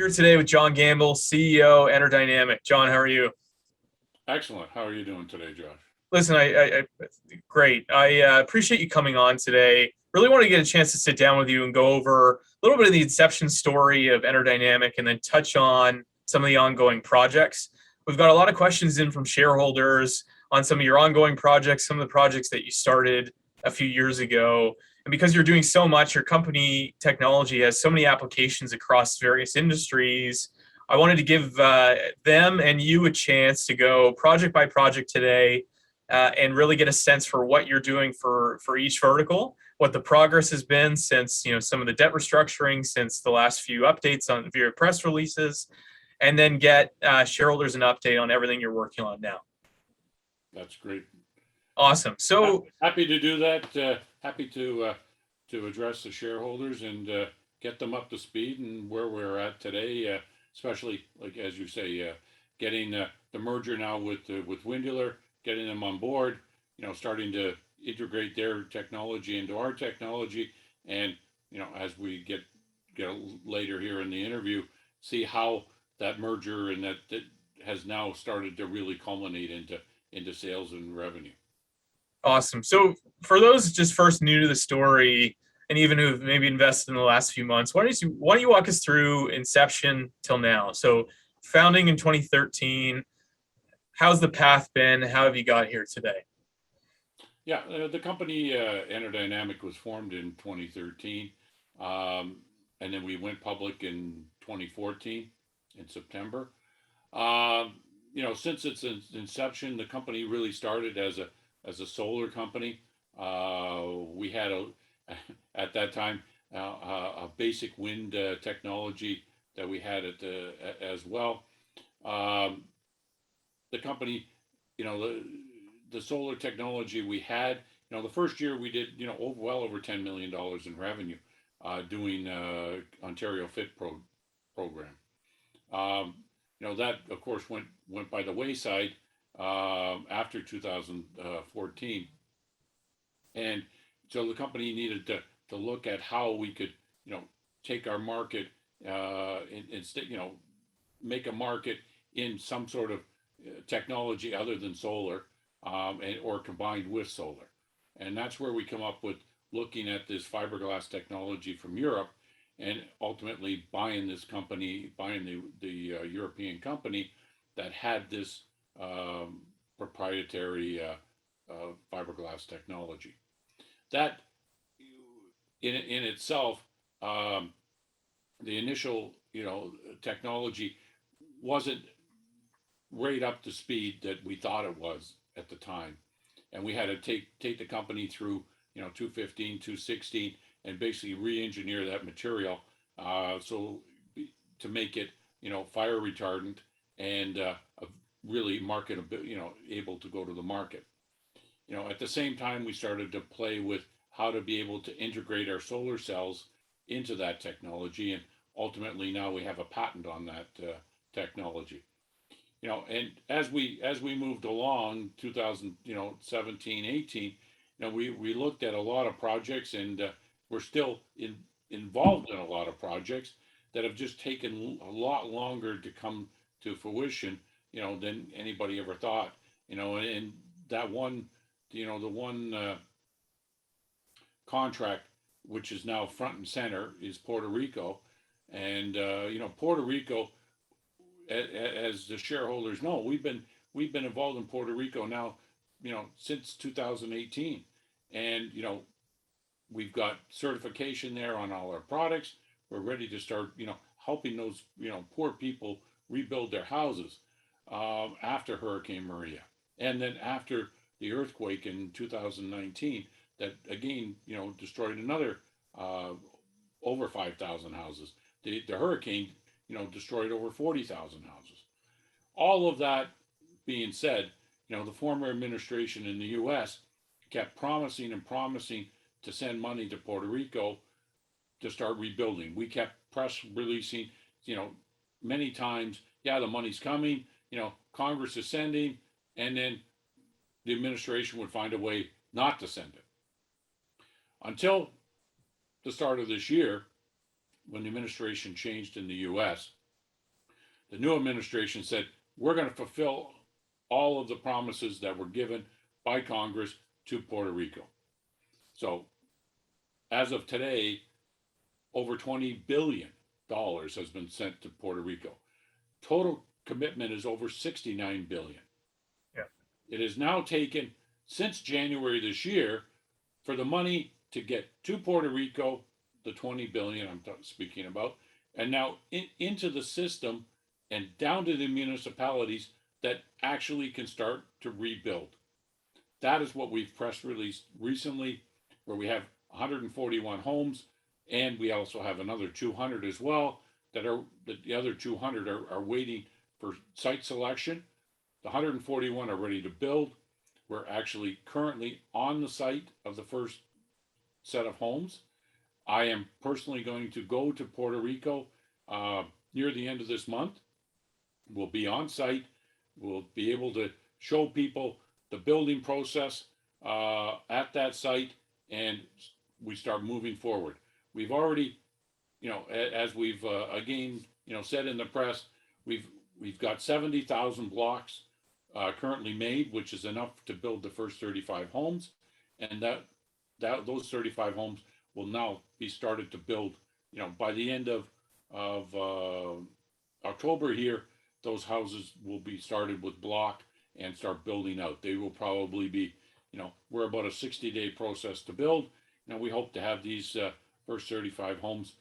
Here today with John Gamble, CEO, EnerDynamic. John, how are you? Excellent. How are you doing today, Josh? Listen, great. I appreciate you coming on today. Really want to get a chance to sit down with you and go over a little bit of the inception story of EnerDynamic and then touch on some of the ongoing projects. We've got a lot of questions in from shareholders on some of your ongoing projects, some of the projects that you started a few years ago. And because you're doing so much, your company technology has so many applications across various industries. I wanted to give them and you a chance to go project by project today and really get a sense for what you're doing for each vertical, what the progress has been since some of the debt restructuring, since the last few updates on via press releases, and then get shareholders an update on everything you're working on now. That's great. Awesome. So happy to do that. Happy to address the shareholders and get them up to speed and where we're at today. Especially, like as you say, getting the merger now with Windular, getting them on board. Starting to integrate their technology into our technology, and as we get later here in the interview, see how that merger and that has now started to really culminate into sales and revenue. Awesome. So for those just first new to the story, and even who've maybe invested in the last few months, why don't you walk us through inception till now? So founding in 2013, how's the path been? How have you got here today? Yeah, the company EnerDynamic was formed in 2013, and then we went public in 2014 in September. Since its inception, the company really started as a solar company. We had at that time a basic wind technology that we had as well. The company, the solar technology we had, the first year we did well over $10 million in revenue doing Ontario Fit program. That of course went by the wayside after 2014, and so the company needed to look at how we could take our market instead make a market in some sort of technology other than solar, or combined with solar. And that's where we come up with looking at this fiberglass technology from Europe, and ultimately buying this company, buying the European company that had this proprietary fiberglass technology. That in itself, the initial technology wasn't right up to speed that we thought it was at the time, and we had to take the company through 215, 216, and basically re-engineer that material so to make it fire retardant and really able to go to the market. At the same time, we started to play with how to be able to integrate our solar cells into that technology, and ultimately now we have a patent on that technology. And as we moved along, 2017, 18, we looked at a lot of projects, and we're still involved in a lot of projects that have just taken a lot longer to come to fruition, than anybody ever thought. And that one, the one contract which is now front and center is Puerto Rico, and Puerto Rico, as the shareholders know, we've been involved in Puerto Rico now, since 2018, and we've got certification there on all our products. We're ready to start, helping those poor people rebuild their houses after Hurricane Maria, and then after the earthquake in 2019 that again destroyed another over 5,000 houses. The hurricane destroyed over 40,000 houses. All of that being said, the former administration in the U.S. kept promising and promising to send money to Puerto Rico to start rebuilding. We kept press releasing, many times, yeah, the money's coming, Congress is sending, and then the administration would find a way not to send it. Until the start of this year, when the administration changed in the U.S., the new administration said, we're going to fulfill all of the promises that were given by Congress to Puerto Rico. So as of today, over $20 billion has been sent to Puerto Rico. Total commitment is over $69 billion. Yeah. It has now taken, since January this year, for the money to get to Puerto Rico, the 20 billion I'm speaking about, and now into the system and down to the municipalities that actually can start to rebuild. That is what we've press released recently, where we have 141 homes, and we also have another 200 as well that the other 200 are waiting for site selection. The 141 are ready to build. We're actually currently on the site of the first set of homes. I am personally going to go to Puerto Rico near the end of this month. We'll be on site. We'll be able to show people the building process at that site, and we start moving forward. We've already, as we've again, said in the press, we've got 70,000 blocks currently made, which is enough to build the first 35 homes, and those 35 homes will now be started to build. By the end of October here, those houses will be started with block and start building out. They will probably be, we're about a 60-day process to build. We hope to have these first 35 homes,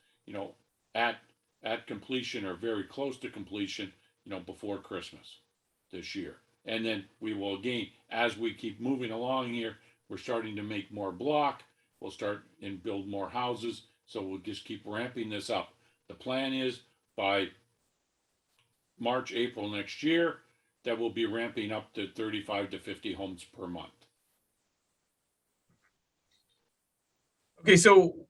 at completion or very close to completion, before Christmas this year. And then we will, again, as we keep moving along here, we're starting to make more block. We'll start and build more houses. So we'll just keep ramping this up. The plan is by March, April next year, that we'll be ramping up to 35 to 50 homes per month. Okay, so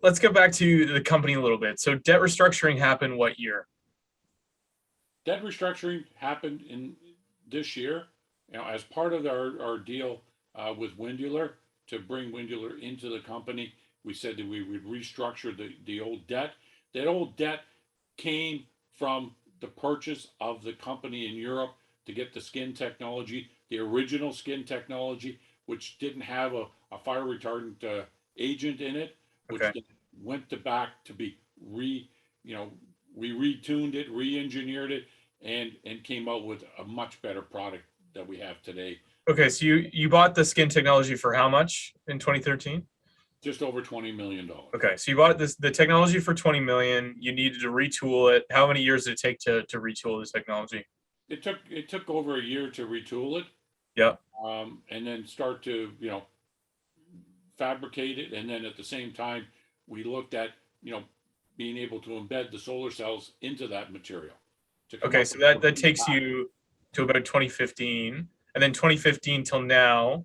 let's get back to the company a little bit. So debt restructuring happened what year? Debt restructuring happened in this year, as part of our deal with Windular to bring Windular into the company. We said that we would restructure the old debt. That old debt came from the purchase of the company in Europe to get the skin technology, the original skin technology, which didn't have a fire retardant agent in it, which Okay. went back to be we retuned it, re-engineered it, and came out with a much better product that we have today. Okay, so you bought the skin technology for how much in 2013? Just over $20 million. Okay, so you bought the technology for 20 million. You needed to retool it. How many years did it take to retool the technology? It took over a year to retool it. Yep. And then start to fabricate it, and then at the same time we looked at being able to embed the solar cells into that material. Okay, so that takes you to about 2015, and then 2015 till now.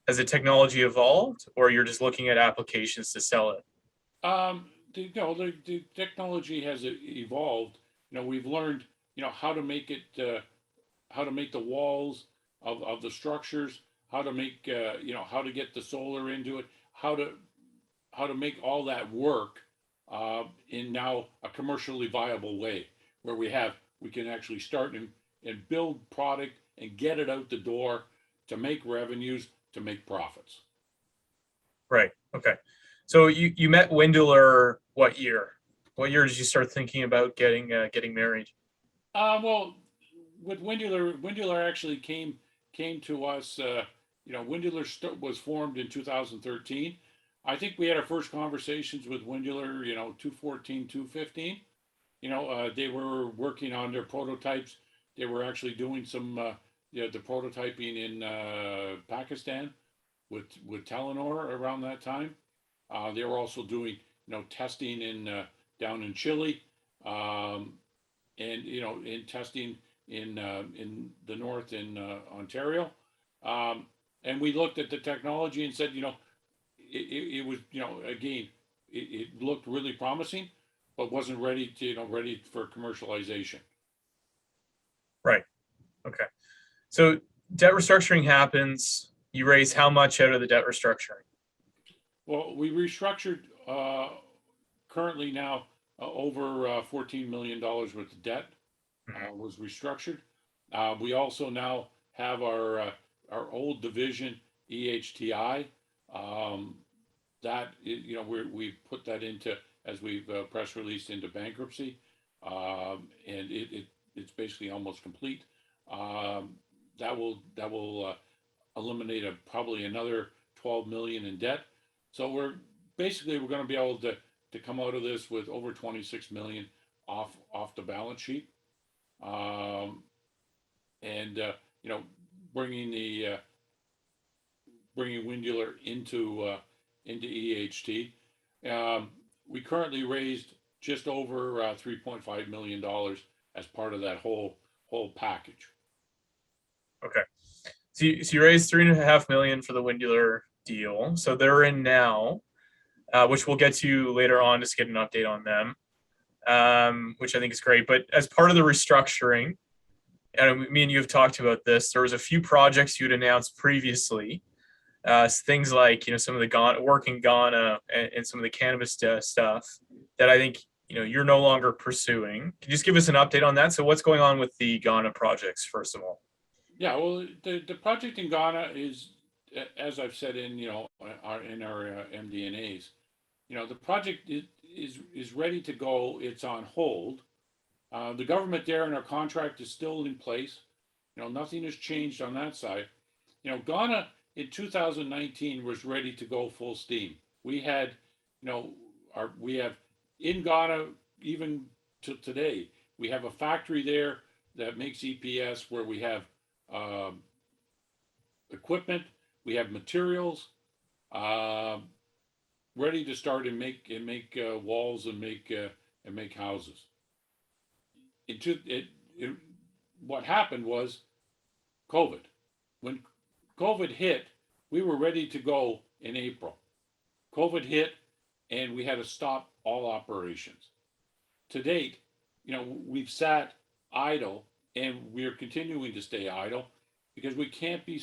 Has the technology evolved, or you're just looking at applications to sell it? The technology has evolved. We've learned how to make it, how to make the walls of the structures, how to make how to get the solar into it, how to make all that work in now a commercially viable way, where we can actually start and build product and get it out the door to make revenues, to make profits. Right. Okay. So you met Windular what year? What year did you start thinking about getting married? Well, with Windular actually came to us. Windular was formed in 2013. I think we had our first conversations with Windular, 2014, 2015. They were working on their prototypes. They were actually doing some the prototyping in Pakistan with Telenor around that time. They were also doing testing in down in Chile, and in testing in the north in Ontario. And we looked at the technology and said, it was, again, it looked really promising, but wasn't ready for commercialization. Right. Okay. So debt restructuring happens. You raise how much out of the debt restructuring? Well, we restructured currently now over $14 million worth of debt. Mhm. was restructured. We also now have our old division EHTI. Um, we've put that into, as we've press released, into bankruptcy, and it's basically almost complete. Um, that will eliminate probably another 12 million in debt. So we're going to be able to come out of this with over 26 million off the balance sheet, um, and you know bringing the bringing Windular into EHT. Um, we currently raised just over $3.5 million as part of that whole package. Okay. So you raised 3.5 million for the Windular deal. So they're in now, which we'll get to later on, just get an update on them, which I think is great. But as part of the restructuring, and me and you have talked about this, there was a few projects you'd announced previously, things like some of the Ghana, work in Ghana, and some of the cannabis stuff that I think you're no longer pursuing. Can you just give us an update on that? So what's going on with the Ghana projects, first of all? Yeah, well, the project in Ghana is, as I've said in our MD&As, the project is ready to go. It's on hold. The government there and our contract is still in place. Nothing has changed on that side. Ghana in 2019 was ready to go full steam. We had, we have in Ghana, even to today, we have a factory there that makes EPS, where we have um, equipment, we have materials, um, ready to start and make walls and make houses. It, what happened was COVID. When COVID hit, we were ready to go in April. COVID hit, and we had to stop all operations. To date, we've sat idle, and we're continuing to stay idle because we can't be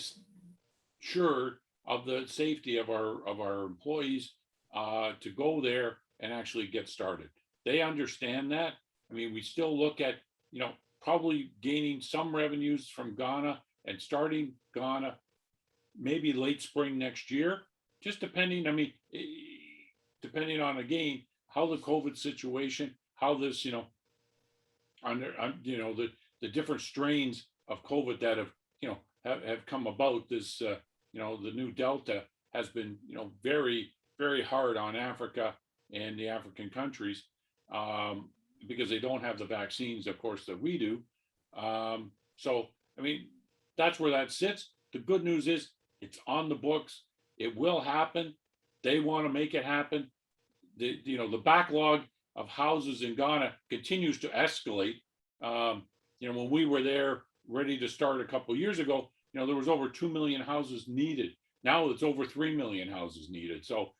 sure of the safety of our employees to go there and actually get started. They understand that. I mean, we still look at probably gaining some revenues from Ghana and starting Ghana maybe late spring next year, just depending. I mean, depending on, again, how the COVID situation, how this under the different strains of COVID that have come about. This the new Delta has been very, very hard on Africa and the African countries, um, because they don't have the vaccines, of course, that we do. So I mean, that's where that sits. The good news is it's on the books. It will happen. They want to make it happen. The backlog of houses in Ghana continues to escalate. When we were there ready to start a couple of years ago, there was over 2 million houses needed. Now it's over 3 million houses needed. So,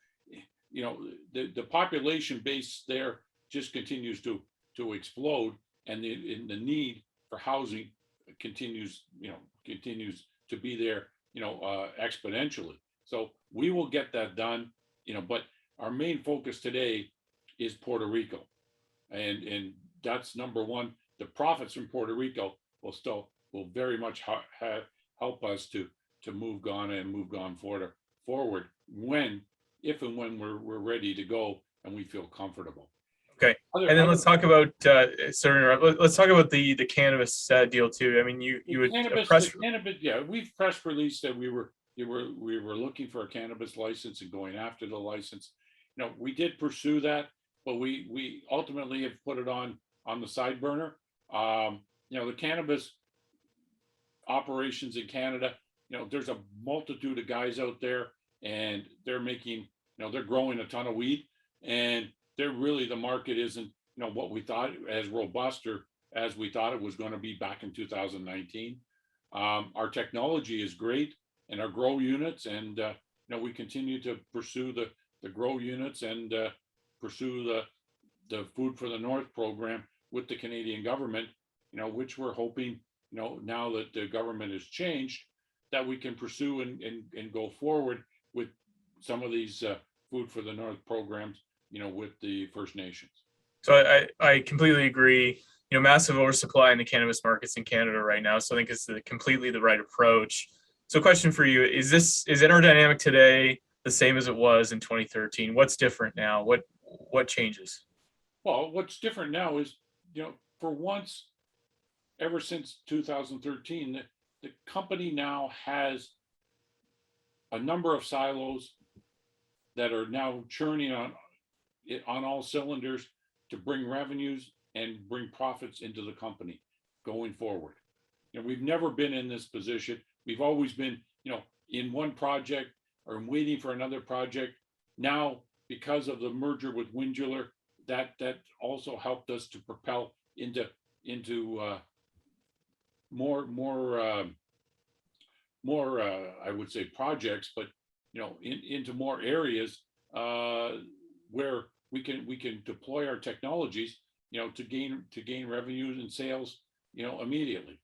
the population base there just continues to explode, and the need for housing continues to be there, exponentially. So we will get that done, but our main focus today is Puerto Rico, and that's number one. The profits from Puerto Rico will very much help us to move Ghana and move Ghana forward if and when we're ready to go and we feel comfortable. Okay. Other And then other let's talk about let's talk about the cannabis deal too. I mean, you would press. cannabis, yeah, we've press released that we were looking for a cannabis license and going after the license. We did pursue that, but we ultimately have put it on the side burner. The cannabis operations in Canada, there's a multitude of guys out there, and they're making, they're growing a ton of weed, and the market isn't, what we thought, as robust or as we thought it was going to be back in 2019. Our technology is great, and our grow units, and we continue to pursue the grow units, and pursue the Food for the North program with the Canadian government, which we're hoping, now that the government has changed, that we can pursue and go forward with some of these Food for the North programs, with the First Nations. So I completely agree. Massive oversupply in the cannabis markets in Canada right now. So I think it's completely the right approach. So question for you, is EnerDynamic today the same as it was in 2013? What's different now? What changes? Well, what's different now is, for once, ever since 2013, the company now has a number of silos that are now churning on all cylinders to bring revenues and bring profits into the company going forward. We've never been in this position. We've always been, in one project or waiting for another project. Now, because of the merger with Windular, that also helped us to propel into more I would say projects, but into more areas where we can deploy our technologies, to gain revenues and sales, immediately.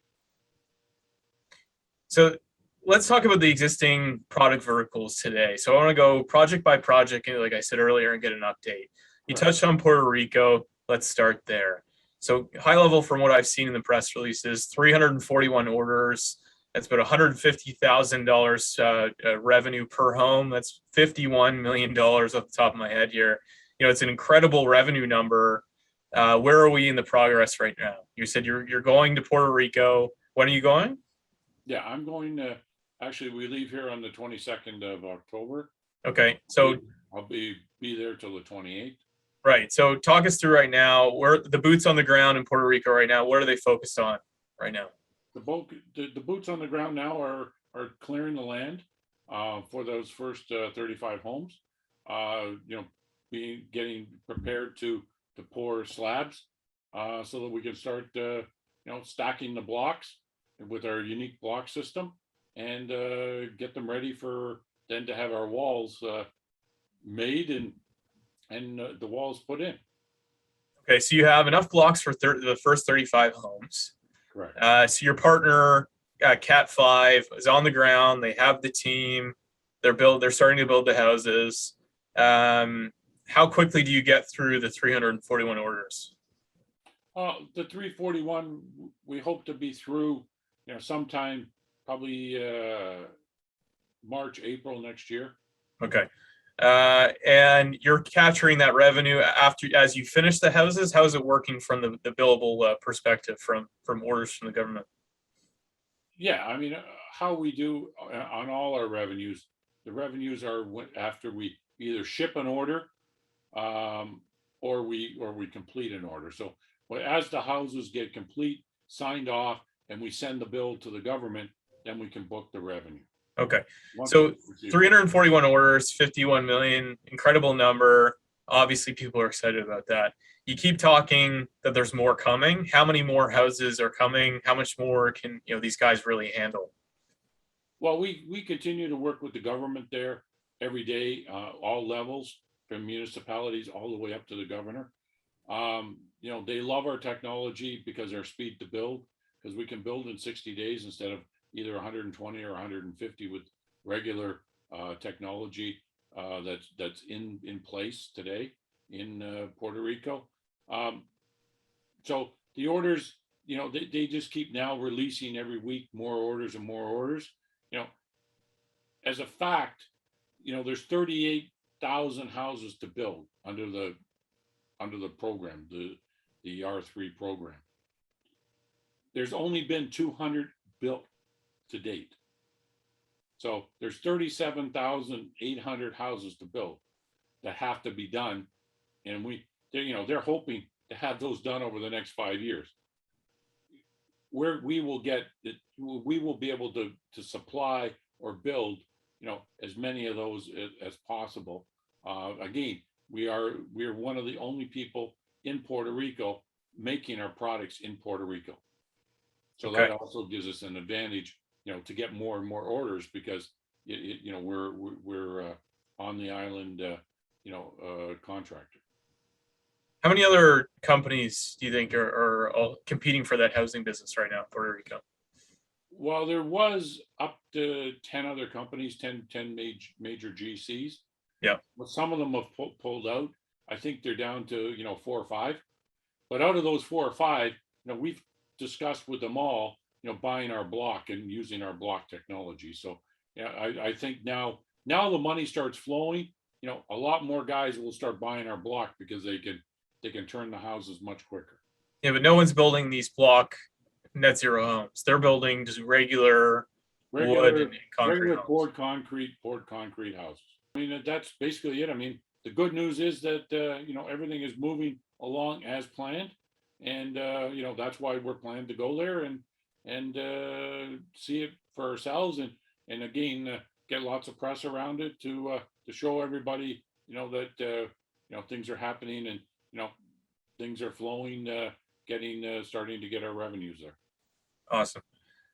So let's talk about the existing product verticals today. So I want to go project by project, like I said earlier, and get an update. You touched on Puerto Rico. Let's start there. So high level from what I've seen in the press releases, 341 orders. That's about $150,000 revenue per home. That's $51 million off the top of my head here. It's an incredible revenue number. Where are we in the progress right now? You said you're going to Puerto Rico. When are you going? Yeah, I'm going to, actually, we leave here on the 22nd of October. Okay, so I'll be there till the 28th. Right. So talk us through right now, where the boots on the ground in Puerto Rico right now, what are they focused on right now? The boots on the ground now are clearing the land for those first 35 homes. Getting prepared to pour slabs so that we can start stacking the blocks with our unique block system and get them ready for then to have our walls made and the walls put in. Okay, so you have enough blocks for the first 35 homes. Correct. So your partner, Cat 5, is on the ground. They have the team. They're starting to build the houses. How quickly do you get through the 341 orders? The 341, we hope to be through, sometime probably March, April next year. Okay. And you're capturing that revenue as you finish the houses. How is it working from the billable perspective from orders from the government? Yeah, I mean, how we do on all our revenues, the revenues are after we either ship an order or we complete an order. So as the houses get complete, signed off, and we send the bill to the government, then we can book the revenue. Okay. So 341 orders, 51 million, incredible number. Obviously, people are excited about that. You keep talking that there's more coming. How many more houses are coming? How much more can these guys really handle? Well, we continue to work with the government there every day, all levels, from municipalities all the way up to the governor. They love our technology because our speed to build, because we can build in 60 days instead of either 120 or 150 with regular technology that's in place today in Puerto Rico. So the orders, they just keep now releasing every week more orders and more orders. As a fact, there's 38,000 houses to build under the program, the R3 program. There's only been 200 built to date. So there's 37,800 houses to build that have to be done, and they're hoping to have those done over the next 5 years. Where we will be able to supply or build, as many of those as possible. Again, we are one of the only people in Puerto Rico making our products in Puerto Rico. So that also gives us an advantage, to get more and more orders because we're on the island, contractor. How many other companies do you think are all competing for that housing business right now in Puerto Rico? Well, there was up to 10 other companies, 10 major GCs. Yeah. But some of them have pulled out. I think they're down to 4 or 5. But out of those 4 or 5, we've discussed with them all, buying our block and using our block technology. So yeah, I think now the money starts flowing, a lot more guys will start buying our block because they can turn the houses much quicker. Yeah, but no one's building these block net zero homes. They're building just regular wood and concrete Regular homes. poured concrete houses. I mean, that's basically it. I mean, the good news is that everything is moving along as planned, and that's why we're planning to go there and see it for ourselves, and again get lots of press around it to show everybody that things are happening, and things are flowing, starting to get our revenues there. Awesome.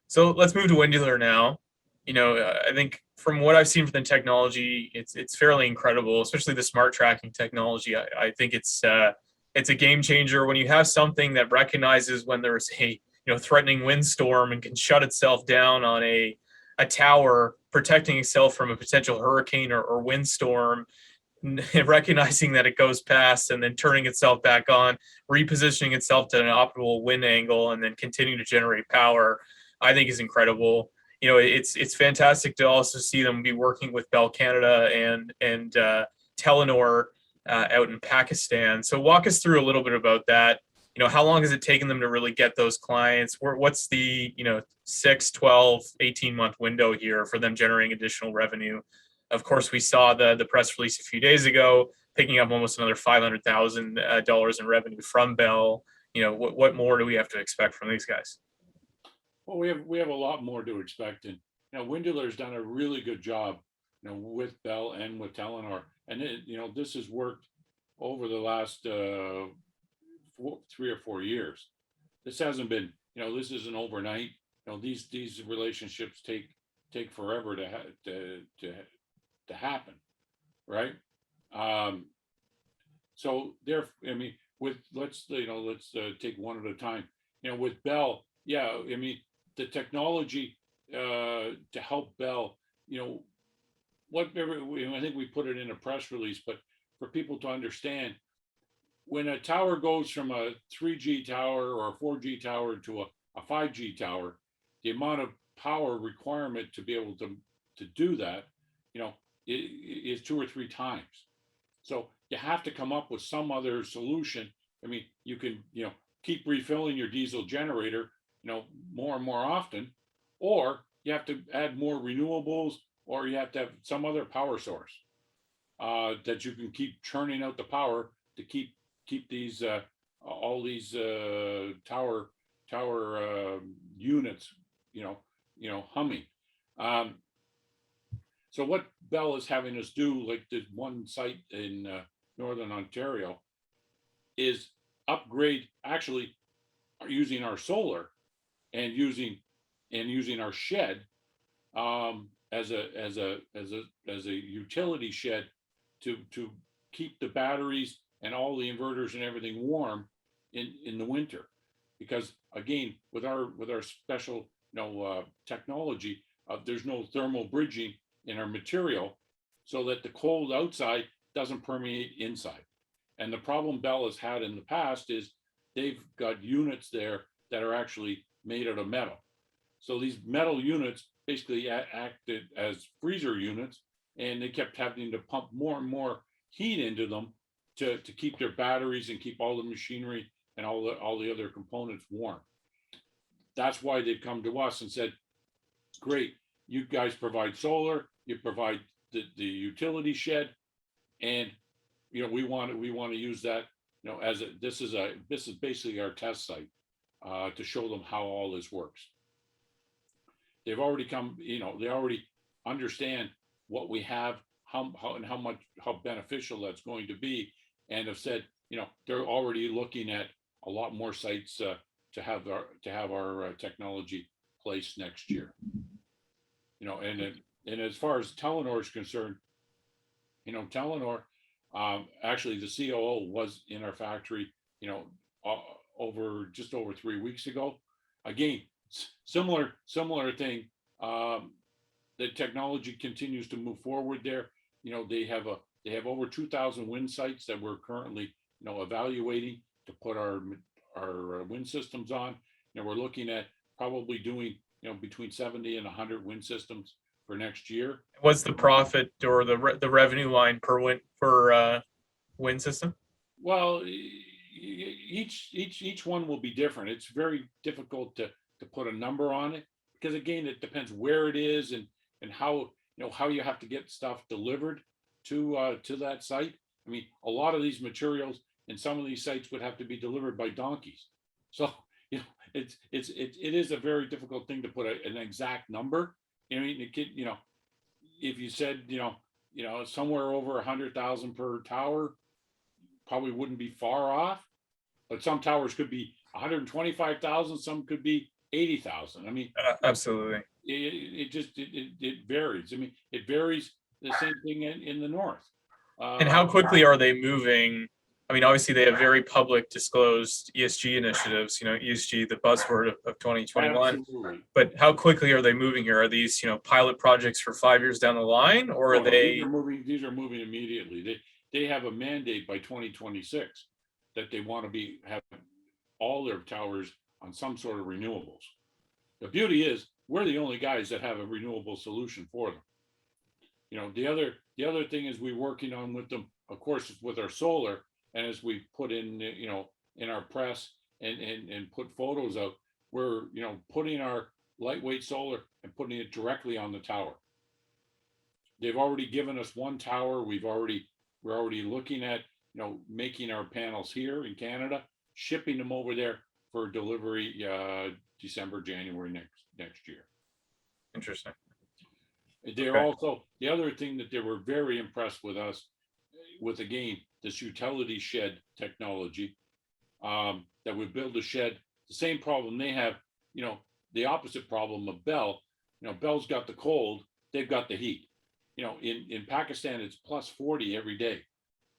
So let's move to Windular now. I think from what I've seen from the technology, it's fairly incredible, especially the smart tracking technology. I think it's a game changer when you have something that recognizes when there's a threatening windstorm and can shut itself down on a tower, protecting itself from a potential hurricane or windstorm, recognizing that it goes past and then turning itself back on, repositioning itself to an optimal wind angle, and then continuing to generate power, I think is incredible. It's fantastic to also see them be working with Bell Canada and Telenor out in Pakistan. So walk us through a little bit about that. How long has it taken them to really get those clients? What's the 6, 12, 18-month window here for them generating additional revenue? Of course, we saw the press release a few days ago, picking up almost another $500,000 in revenue from Bell. What more do we have to expect from these guys? Well, we have a lot more to expect, and Windular's done a really good job, with Bell and with Telenor, and this has worked over the last 3 or 4 years. This hasn't been, this isn't overnight. These relationships take forever to happen, right? So there, I mean, let's take one at a time. With Bell, yeah, I mean, the technology to help Bell, whatever. I think we put it in a press release, but for people to understand, when a tower goes from a 3G tower or a 4G tower to a 5G tower, the amount of power requirement to be able to do that, is 2 or 3 times. So you have to come up with some other solution. I mean, you can, keep refilling your diesel generator, more and more often, or you have to add more renewables, or you have to have some other power source that you can keep churning out the power to keep these all these tower units, humming. So what Bell is having us do, like this one site in Northern Ontario, is upgrade, actually using our solar and using our shed as a utility shed to keep the batteries and all the inverters and everything warm in the winter, because again, with our special technology, there's no thermal bridging in our material, so that the cold outside doesn't permeate inside. And the problem Bell has had in the past is they've got units there that are actually made out of metal. So these metal units basically acted as freezer units, and they kept having to pump more and more heat into them to keep their batteries and keep all the machinery and all the other components warm. That's why they've come to us and said, great, you guys provide solar, you provide the utility shed, and we want to use that as this is basically our test site to show them how all this works. They've already come, they already understand what we have, how beneficial that's going to be, and have said, they're already looking at a lot more sites to have our technology placed next year. And as far as Telenor is concerned, Telenor, actually the COO was in our factory, just over 3 weeks ago. Again, similar thing. The technology continues to move forward there. They have over 2,000 wind sites that we're currently, evaluating. put our wind systems on. We're looking at probably doing between 70 and 100 wind systems for next year. What's the profit or the revenue line per wind system? Well, each one will be different. It's very difficult to put a number on it, because again, it depends where it is and how how you have to get stuff delivered to that site. I mean, a lot of these materials in some of these sites would have to be delivered by donkeys. So it is a very difficult thing to put an exact number. I mean, it could, if you said somewhere over 100,000 per tower, probably wouldn't be far off. But some towers could be 125,000, some could be 80,000. I mean, absolutely. It varies. I mean, it varies. The same thing in the north. And how quickly are they moving? I mean, obviously they have very public disclosed ESG initiatives, ESG, the buzzword of 2021. Absolutely. But how quickly are they moving here? Are these, pilot projects for 5 years down the line, or are they? These are moving immediately. They have a mandate by 2026 that they want to have all their towers on some sort of renewables. The beauty is we're the only guys that have a renewable solution for them. The other thing is we're working on with them, of course, with our solar, and as we put in in our press and put photos out, we're putting our lightweight solar and putting it directly on the tower. They've already given us one tower. We're already looking at making our panels here in Canada, shipping them over there for delivery December, January next year. Interesting. They're also, the other thing that they were very impressed with us with, again, this utility shed technology, that we build a shed, the same problem they have, the opposite problem of Bell. Bell's got the cold, they've got the heat. In Pakistan, it's plus 40 every day.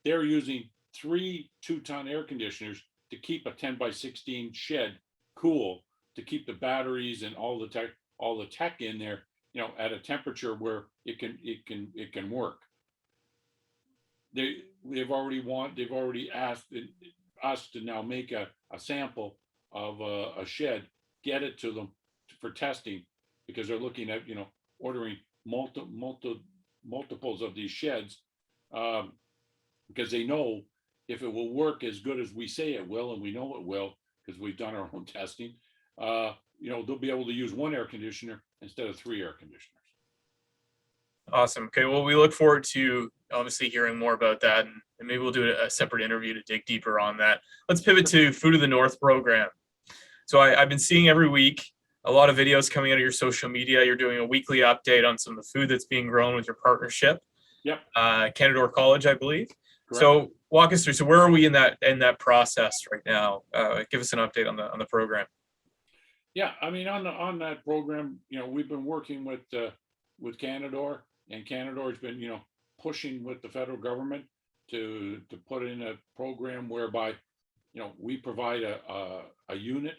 They're using 3 2-ton air conditioners to keep a 10 by 16 shed cool, to keep the batteries and all the tech in there, at a temperature where it can work. They've already asked us to now make a sample of a shed, get it to them for testing, because they're looking at ordering multiples of these sheds, because they know if it will work as good as we say it will, and we know it will because we've done our own testing, they'll be able to use 1 air conditioner instead of 3 air conditioners. Awesome. Okay, well, we look forward to obviously hearing more about that, and maybe we'll do a separate interview to dig deeper on that. Let's pivot to Food of the North program. So I've been seeing every week a lot of videos coming out of your social media. You're doing a weekly update on some of the food that's being grown with your partnership. Yep. Canadore College, I believe. Correct. So walk us through. So where are we in that process right now? Give us an update on the program. Yeah, I mean, on that program, we've been working with Canadore, and Canadore's been pushing with the federal government to put in a program whereby we provide a unit,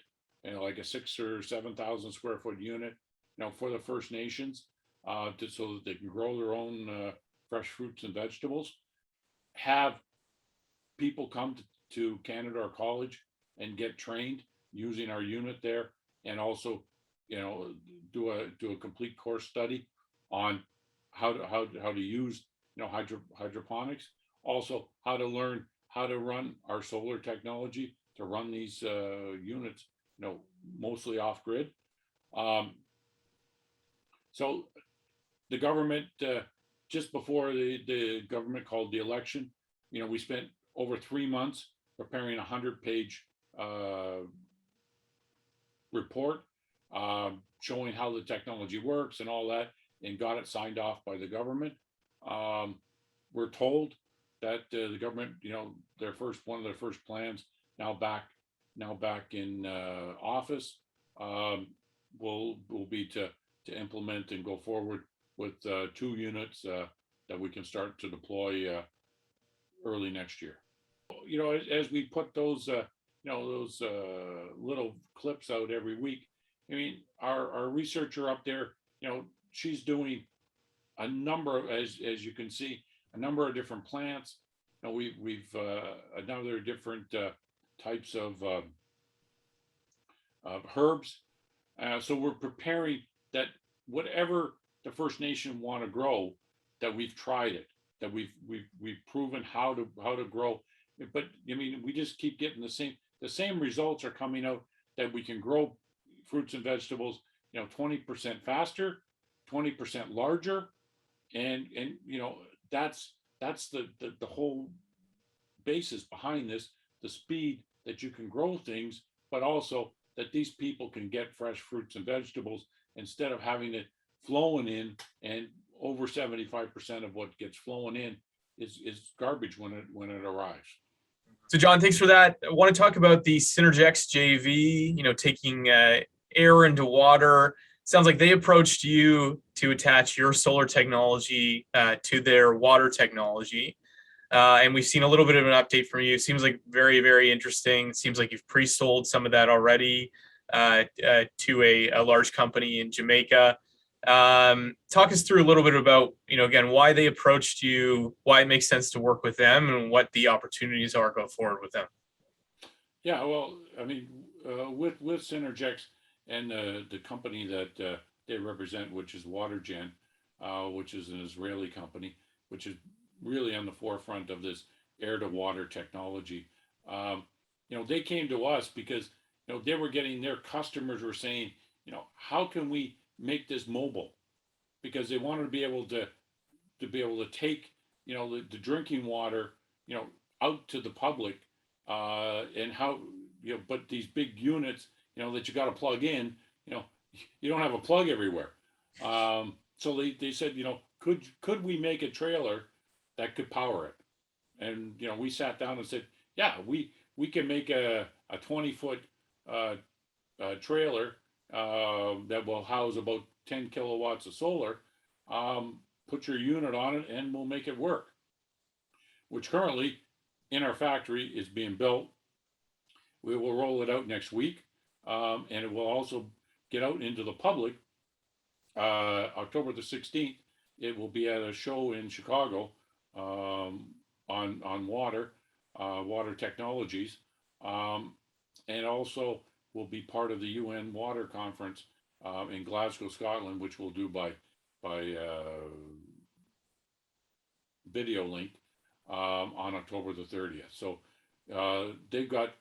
like a 6,000 or 7,000 square foot unit, for the First Nations, so that they can grow their own fresh fruits and vegetables. Have people come to Canadore College and get trained using our unit there, and also do a complete course study on how to use hydroponics, also how to learn how to run our solar technology to run these units mostly off grid. So the government, just before the government called the election, we spent over 3 months preparing a 100-page report showing how the technology works and all that, and got it signed off by the government. We're told that the government, one of their first plans, now back in office, will be to implement and go forward with 2 units that we can start to deploy early next year. As we put those little clips out every week, I mean, our researcher up there, she's doing a number of, as you can see, a number of different plants. We've a number of different types of herbs. So we're preparing that whatever the First Nation want to grow, that we've tried it, that we've proven how to grow. But I mean, we just keep getting the same results are coming out, that we can grow fruits and vegetables, 20% faster, 20% larger, and that's the whole basis behind this, the speed that you can grow things, but also that these people can get fresh fruits and vegetables instead of having it flowing in, and over 75% of what gets flowing in is garbage when it arrives. So, John, thanks for that. I want to talk about the Cinergex JV, taking air into water. Sounds like they approached you to attach your solar technology to their water technology. And we've seen a little bit of an update from you. Seems like very, very interesting. Seems like you've pre-sold some of that already to a large company in Jamaica. Talk us through a little bit about, again, why they approached you, why it makes sense to work with them, and what the opportunities are going forward with them. Yeah, well, I mean, with Cinergex and the company that they represent, which is WaterGen, which is an Israeli company, which is really on the forefront of this air to water technology. They came to us because they were getting, their customers were saying, how can we make this mobile? Because they wanted to be able to take the drinking water out to the public, and how but these big units that you got to plug in, you don't have a plug everywhere. So they said, could we make a trailer that could power it? And we sat down and said, yeah, we can make a 20-foot trailer that will house about 10 kilowatts of solar. Put your unit on it and we'll make it work, which currently in our factory is being built. We will roll it out next week, and it will also get out into the public October the 16th. It will be at a show in Chicago on water technologies, and also will be part of the UN Water Conference in Glasgow, Scotland, which we'll do by video link on October the 30th. So they've got,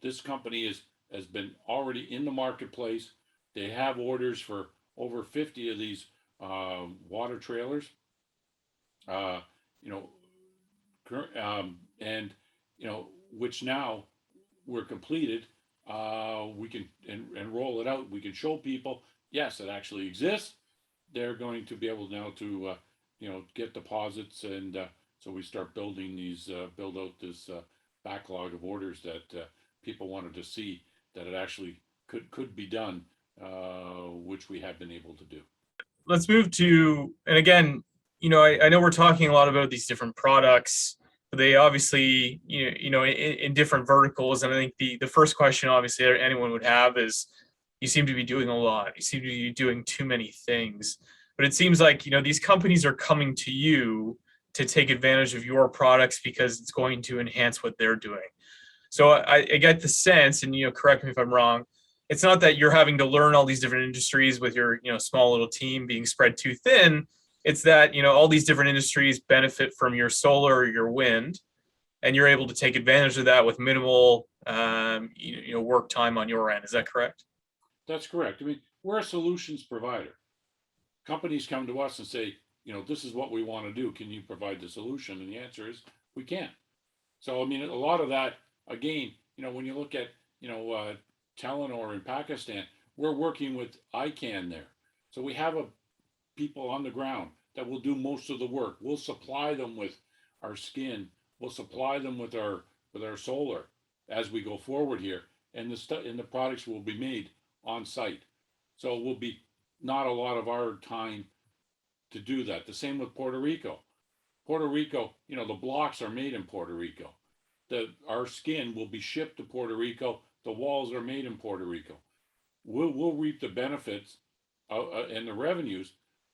this company has been already in the marketplace. They have orders for over 50 of these water trailers. And which now we're completed. We can and roll it out. We can show people, yes, it actually exists. They're going to be able now to get deposits, and so we start building these, build out this backlog of orders that people wanted to see that it actually could be done, which we have been able to do. Let's move to, and again, I know we're talking a lot about these different products, but they obviously, in different verticals. And I think the first question, obviously, anyone would have is, you seem to be doing a lot. You seem to be doing too many things. But it seems like, these companies are coming to you to take advantage of your products because it's going to enhance what they're doing. So I get the sense, and correct me if I'm wrong, it's not that you're having to learn all these different industries with your small little team being spread too thin. It's that all these different industries benefit from your solar or your wind, and you're able to take advantage of that with minimal work time on your end. Is that correct? That's correct. I mean, we're a solutions provider. Companies come to us and say, this is what we want to do. Can you provide the solution? And the answer is, we can. So, I mean, a lot of that, again, when you look at, Telenor in Pakistan, we're working with ICANN there. So we have people on the ground that will do most of the work. We'll supply them with our skin. We'll supply them with our solar as we go forward here, and the products will be made on site. So it will be not a lot of our time to do that. The same with Puerto Rico. Puerto Rico, the blocks are made in Puerto Rico. Our skin will be shipped to Puerto Rico. The walls are made in Puerto Rico. We'll reap the benefits and the revenues,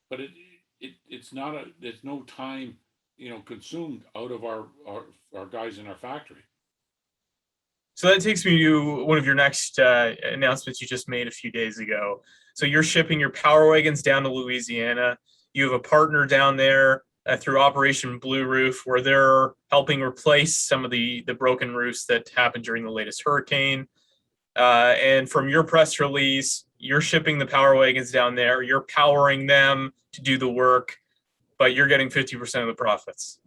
but it's no time consumed out of our guys in our factory. So that takes me to one of your next announcements you just made a few days ago. So you're shipping your PowerWagons down to Louisiana. You have a partner down there through Operation Blue Roof, where they're helping replace some of the broken roofs that happened during the latest hurricane. And from your press release, you're shipping the PowerWagons down there. You're powering them to do the work, but you're getting 50% of the profits.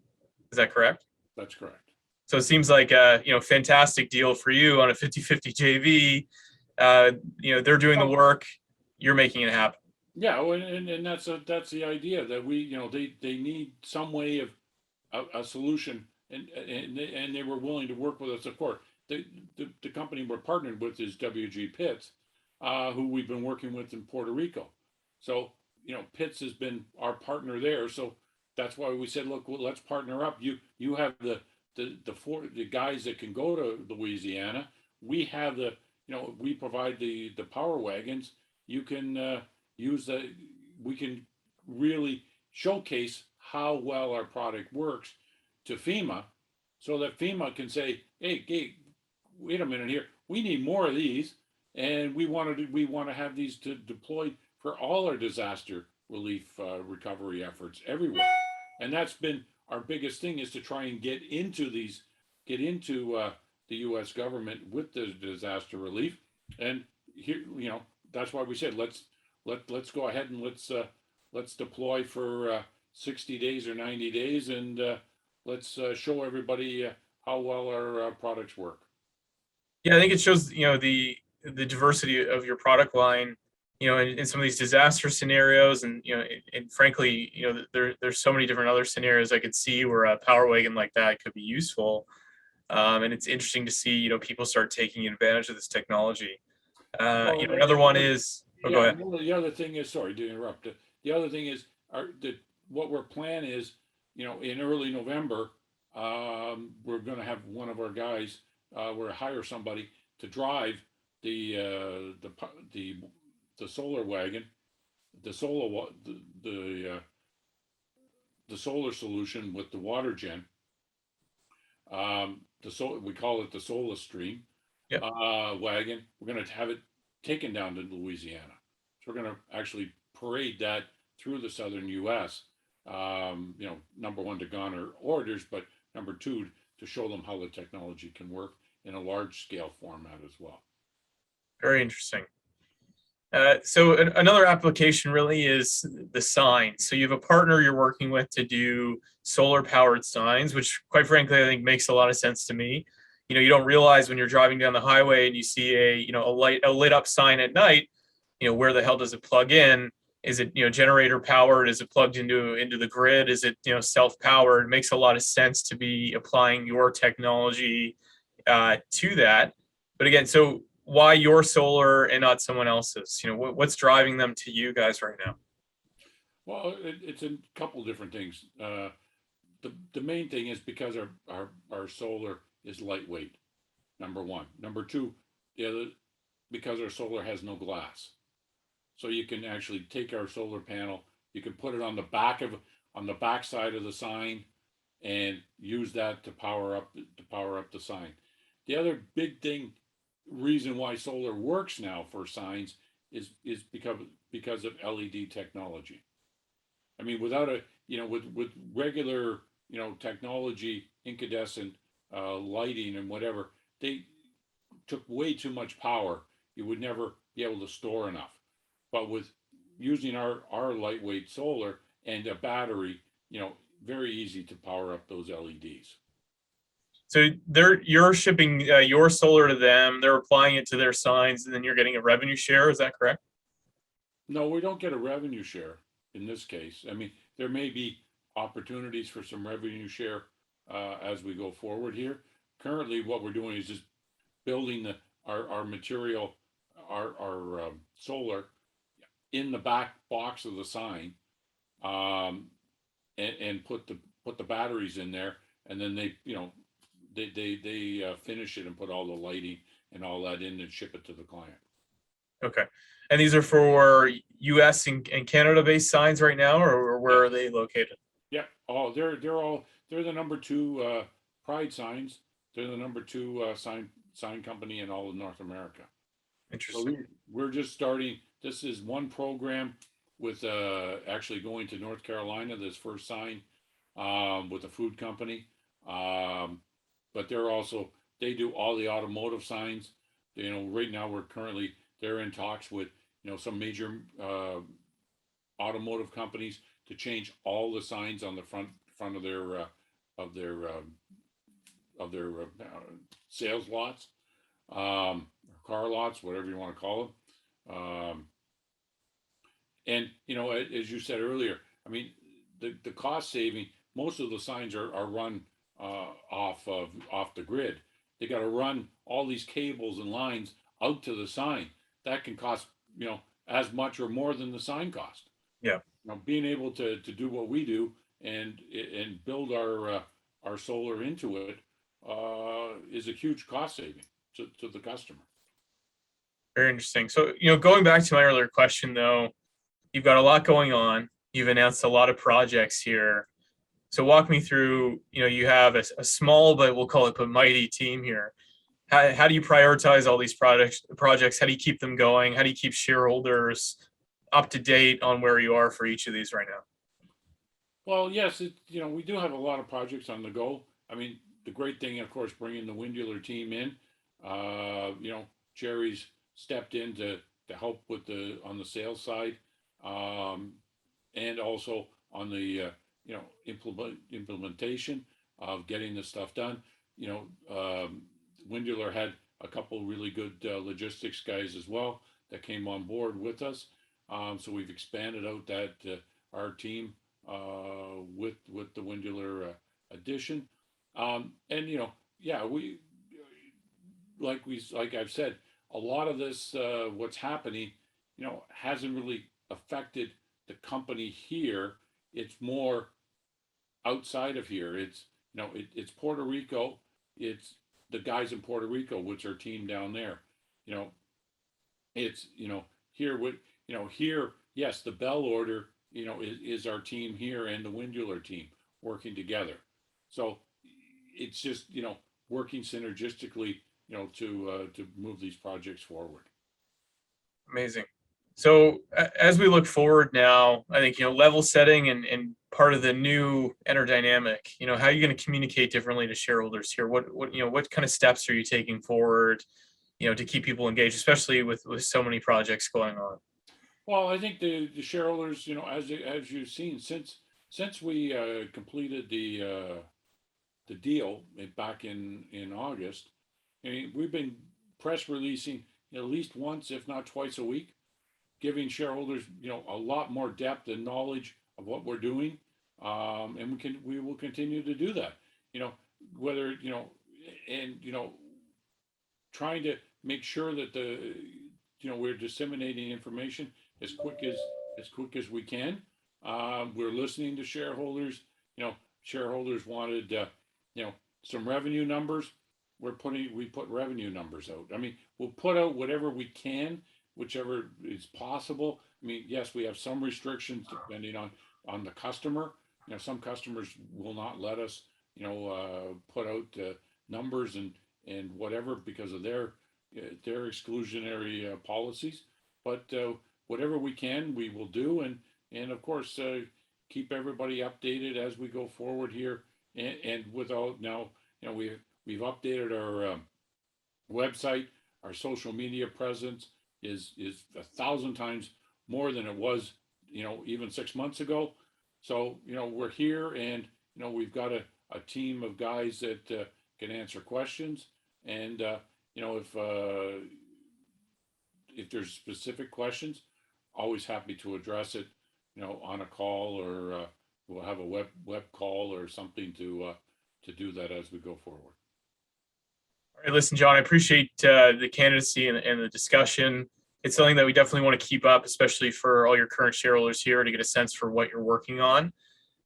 Is that correct? That's correct. So it seems like a fantastic deal for you on a 50-50 JV. They're doing the work, you're making it happen. Yeah, and that's the idea, that we, they need some way of a solution, and they were willing to work with us. Of course, the company we're partnered with is WG Pitts, who we've been working with in Puerto Rico. So Pitts has been our partner there. So that's why we said, look, well, let's partner up. You have the guys that can go to Louisiana. We have we provide the PowerWagons. You can we can really showcase how well our product works to FEMA, so that FEMA can say, hey, wait a minute here, we need more of these, and we want to have these deployed for all our disaster relief recovery efforts everywhere. And that's been our biggest thing, is to try and get into the U.S. government with the disaster relief. And here, that's why we said let's go ahead and let's deploy for 60 days or 90 days, and let's show everybody how well our products work. Yeah, I think it shows the diversity of your product line, in some of these disaster scenarios, and and frankly, there's so many different other scenarios I could see where a power wagon like that could be useful. And it's interesting to see people start taking advantage of this technology. Another one is, go ahead. The other thing is, sorry to interrupt. The other thing is, what we're planning is, in early November, we're going to have one of our guys, we're hire somebody to drive the solar wagon, the solar solution with the water gen. We call it the Solar Stream. Yep. Wagon. We're going to have it taken down to Louisiana. So we're going to actually parade that through the southern U.S. Number one, to garner orders, but number two, to show them how the technology can work in a large scale format as well. Very interesting. So another application really is the signs. So you have a partner you're working with to do solar powered signs, which quite frankly, I think makes a lot of sense to me. You don't realize when you're driving down the highway and you see a lit up sign at night, where the hell does it plug in? Is it, generator powered? Is it plugged into the grid? Is it, self-powered? It makes a lot of sense to be applying your technology to that. But again, so why your solar and not someone else's? What's driving them to you guys right now? Well, it's a couple different things. The main thing is because our solar is lightweight, number one. Number two, because our solar has no glass. So you can actually take our solar panel, you can put it on the back side of the sign, and use that to power up the sign. The other big reason why solar works now for signs is because of LED technology. I mean, without with regular technology, incandescent lighting and whatever, they took way too much power. You would never be able to store enough. But with using our lightweight solar and a battery, very easy to power up those LEDs. So you're shipping your solar to them, they're applying it to their signs, and then you're getting a revenue share. Is that correct? No, we don't get a revenue share in this case. I mean, there may be opportunities for some revenue share as we go forward here. Currently, what we're doing is just building our material, our solar in the back box of the sign, and put the batteries in there, and then they finish it and put all the lighting and all that in and ship it to the client. Okay. And these are for US and Canada based signs right now, or where are they located? Yeah. Oh, they're the number two pride signs. They're the number two sign company in all of North America. So Interesting. we're just starting. This is one program with actually going to North Carolina. This first sign with a food company, but they do all the automotive signs. You know, right now they're in talks with some major automotive companies to change all the signs on the front of their of their of their sales lots, car lots, whatever you want to call them. And as you said earlier, I mean, the cost saving. Most of the signs are run off the grid. They got to run all these cables and lines out to the sign. That can cost as much or more than the sign cost. Yeah. Being able to do what we do and build our solar into it is a huge cost saving to the customer. Very interesting. So, going back to my earlier question, though, you've got a lot going on. You've announced a lot of projects here. So walk me through, you have a small, but we'll call it a mighty team here. How do you prioritize all these projects? How do you keep them going? How do you keep shareholders up to date on where you are for each of these right now? Well, yes, we do have a lot of projects on the go. I mean, the great thing, of course, bringing the Windular team in, Jerry's stepped in to help with on the sales side, and also on the implementation of getting the stuff done. Windular had a couple really good logistics guys as well that came on board with us. So we've expanded out our team with the Windular addition. And we like I've said, a lot of this what's happening, hasn't really affected the company here. It's more outside of here. It's it's Puerto Rico. It's the guys in Puerto Rico, which are team down there. It's here with here. Yes, the Bell order is our team here and the Windular team working together. So it's just working synergistically to move these projects forward. Amazing. So as we look forward now, I think, level setting and part of the new EnerDynamic, how are you going to communicate differently to shareholders here? What kind of steps are you taking forward, to keep people engaged, especially with so many projects going on? Well, I think the shareholders, as you've seen, since we completed the deal back in August, I mean, we've been press releasing at least once, if not twice a week, giving shareholders a lot more depth and knowledge of what we're doing, and we will continue to do that. Whether and trying to make sure that we're disseminating information as quick as we can. We're listening to shareholders. Shareholders wanted some revenue numbers. We put revenue numbers out. I mean, we'll put out whatever we can, whichever is possible. I mean, yes, we have some restrictions depending on the customer. Some customers will not let us put out numbers and whatever because of their exclusionary policies. But whatever we can, we will do, and of course keep everybody updated as we go forward here. And without now, we've updated our website. Our social media presence is 1,000 times more than it was even 6 months ago. So we're here, and we've got a team of guys that can answer questions, and if there's specific questions, always happy to address it on a call, or we'll have a web call or something to do that as we go forward. All right, listen, John, I appreciate the candidacy and the discussion. It's something that we definitely want to keep up, especially for all your current shareholders here, to get a sense for what you're working on.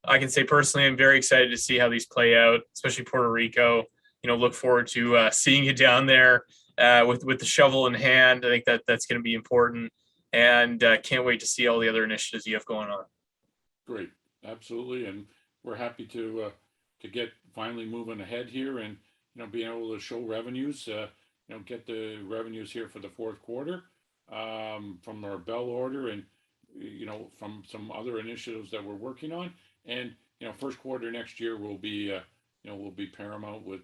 I can say personally, I'm very excited to see how these play out, especially Puerto Rico. Look forward to seeing you down there with the shovel in hand. I think that's going to be important, and can't wait to see all the other initiatives you have going on. Great, absolutely, and we're happy to get finally moving ahead here and being able to show revenues. get the revenues here for the fourth quarter from our Bell order, and from some other initiatives that we're working on. And first quarter next year will be paramount with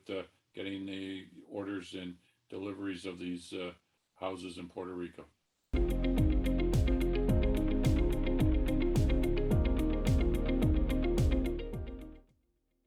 getting the orders and deliveries of these houses in Puerto Rico.